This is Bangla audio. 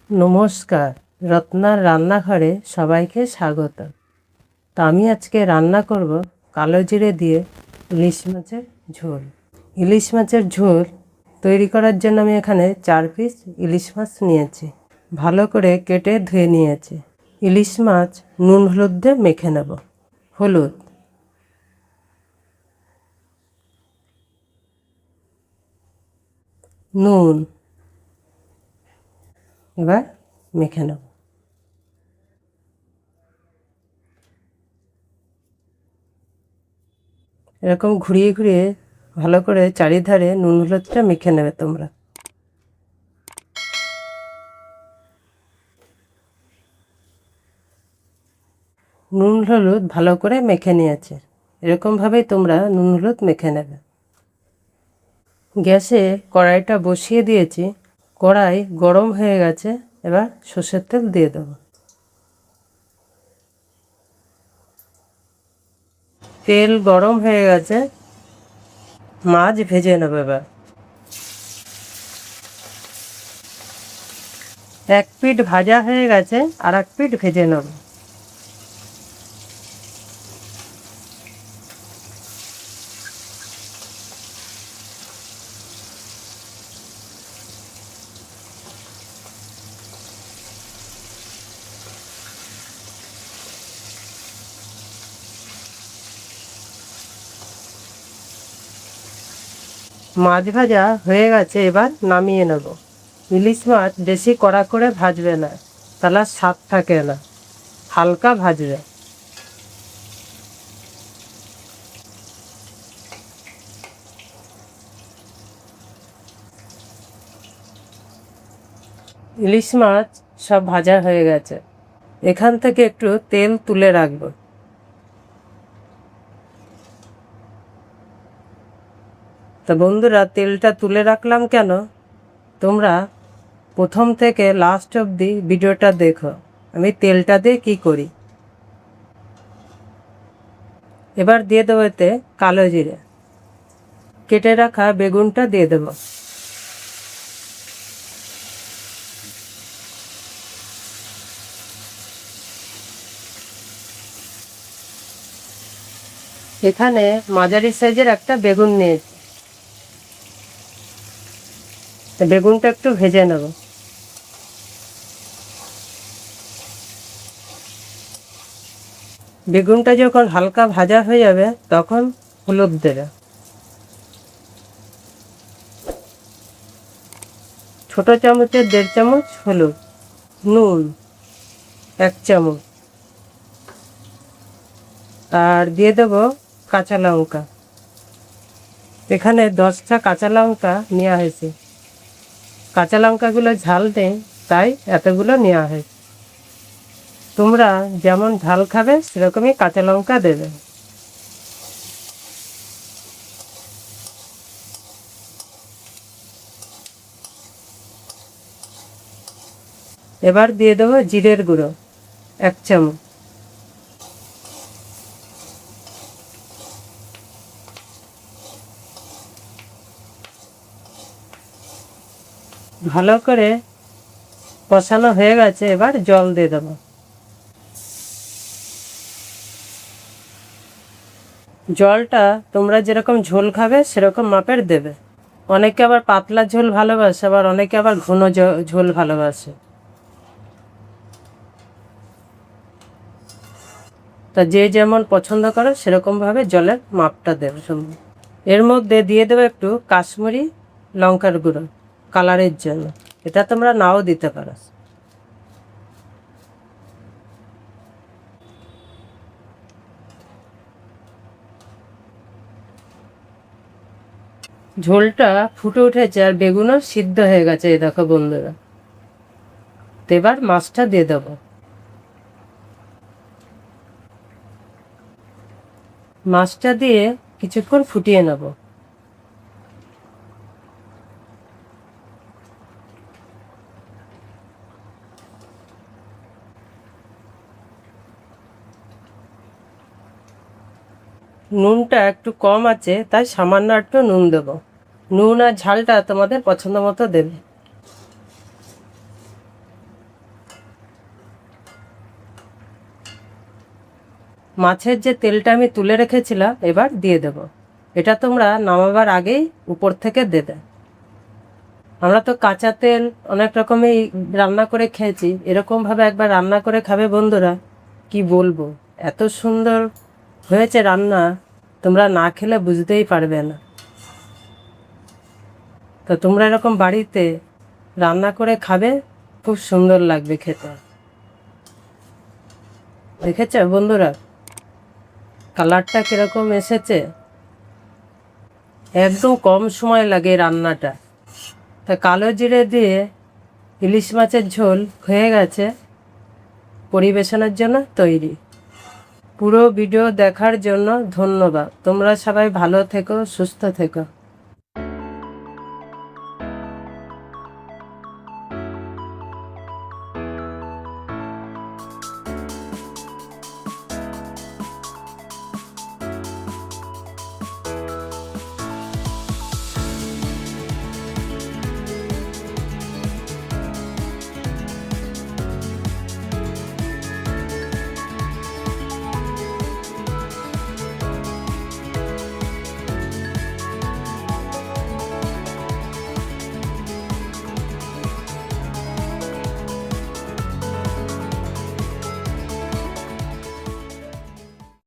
নমস্কার, রত্নার রান্নাঘরে সবাইকে স্বাগত। তো আমি আজকে রান্না করব কালো জিরে দিয়ে ইলিশ মাছের ঝোল। ইলিশ মাছের ঝোল তৈরি করার জন্য আমি এখানে 4 পিস ইলিশ মাছ নিয়েছি, ভালো করে কেটে ধুয়ে নিয়েছি। ইলিশ মাছ নুন হলুদ দিয়ে মেখে নেব। হলুদ, নুন, এবার মেখে নেব। এরকম ঘুরিয়ে ঘুরিয়ে ভালো করে চারিধারে নুন হলুদটা মেখে নেবে তোমরা। নুন হলুদ ভালো করে মেখে নিয়েছে, এরকমভাবেই তোমরা নুন হলুদ মেখে নেবে। গ্যাসে কড়াইটা বসিয়ে দিয়েছি, কড়াই গরম হয়ে গেছে। এবার সর্ষের তেল দিয়ে দেবো। তেল গরম হয়ে গেছে, মাছ ভেজে নেবো। এবার এক পিঠ ভাজা হয়ে গেছে, আর এক পিঠ ভেজে নেব। মাছ ভাজা হয়ে গেছে, এবার নামিয়ে নেব। ইলিশ মাছ বেশি কড়া করে ভাজবে না, তাহলে স্বাদ থাকে না, হালকা ভাজবে। ইলিশ মাছ সব ভাজা হয়ে গেছে, এখান থেকে একটু তেল তুলে রাখবো। তো বন্ধুরা, তেলটা তুলে রাখলাম কেন, তোমরা প্রথম থেকে লাস্ট অবধি ভিডিওটা দেখো, আমি তেলটা দিয়ে কী করি। এবার দিয়ে দেবো এতে কালো জিরে, কেটে রাখা বেগুনটা দিয়ে দেবো। এখানে মাঝারি সাইজের একটা বেগুন নিয়েছি, বেগুনটা একটু ভেজে নেব। বেগুনটা যখন হালকা ভাজা হয়ে যাবে তখন হলুদ দেবে, ছোট চামচের 1.5 চামচ হলুদ, নুন 1 চামচ, আর দিয়ে দেব কাঁচা লঙ্কা। এখানে 10টা কাঁচা লঙ্কা নেওয়া হয়েছে, কাঁচা লঙ্কাগুলো ঝাল দেয় তাই এতগুলো নেওয়া হয়েছে। তোমরা যেমন ঝাল খাবে সেরকমই কাঁচা লঙ্কা দেবে। এবার দিয়ে দেবো জিরের গুঁড়ো 1 চামচ, ভালো করে কষানো হয়ে গেছে। এবার জল দিয়ে দেবো। জলটা তোমরা যেরকম ঝোল খাবে সেরকম মাপের দেবে। অনেকে আবার পাতলা ঝোল ভালোবাসে, আবার অনেকে আবার ঘন ঝোল ভালোবাসে। তা যে যেমন পছন্দ করে সেরকমভাবে জলের মাপটা দেবে। এর মধ্যে দিয়ে দেবো একটু কাশ্মীরি লঙ্কার গুঁড়ো কালারের জন্য, এটা তোমরা নাও দিতে পারো। ঝোলটা ফুটে উঠেছে আর বেগুনও সিদ্ধ হয়ে গেছে, এই দেখো বন্ধুরা। তো এবার মাছটা দিয়ে দেবো। মাছটা দিয়ে কিছুক্ষণ ফুটিয়ে নেব। নুনটা একটু কম আছে তাই সামান্য একটু নুন দেবো। নুন আর ঝালটা তোমাদের পছন্দ মতো দেবে। মাছের যে তেলটা আমি তুলে রেখেছিলাম এবার দিয়ে দেব। এটা তোমরা নামাবার আগেই উপর থেকে দেবে। আমরা তো কাঁচা তেল অনেক রকমই রান্না করে খেয়েছি, এরকমভাবে একবার রান্না করে খাবে বন্ধুরা, কি বলবো, এত সুন্দর হয়েছে রান্না, তোমরা না খেলে বুঝতেই পারবে না। তো তোমরা এরকম বাড়িতে রান্না করে খাবে, খুব সুন্দর লাগবে খেতে। দেখেছ বন্ধুরা কালারটা কিরকম এসেছে? একদম কম সময় লাগে রান্নাটা। তা কালো জিরে দিয়ে ইলিশ মাছের ঝোল হয়ে গেছে, পরিবেশনের জন্য তৈরি। পুরো ভিডিও দেখার জন্য ধন্যবাদ। তোমরা সবাই ভালো থেকো, সুস্থ থেকো।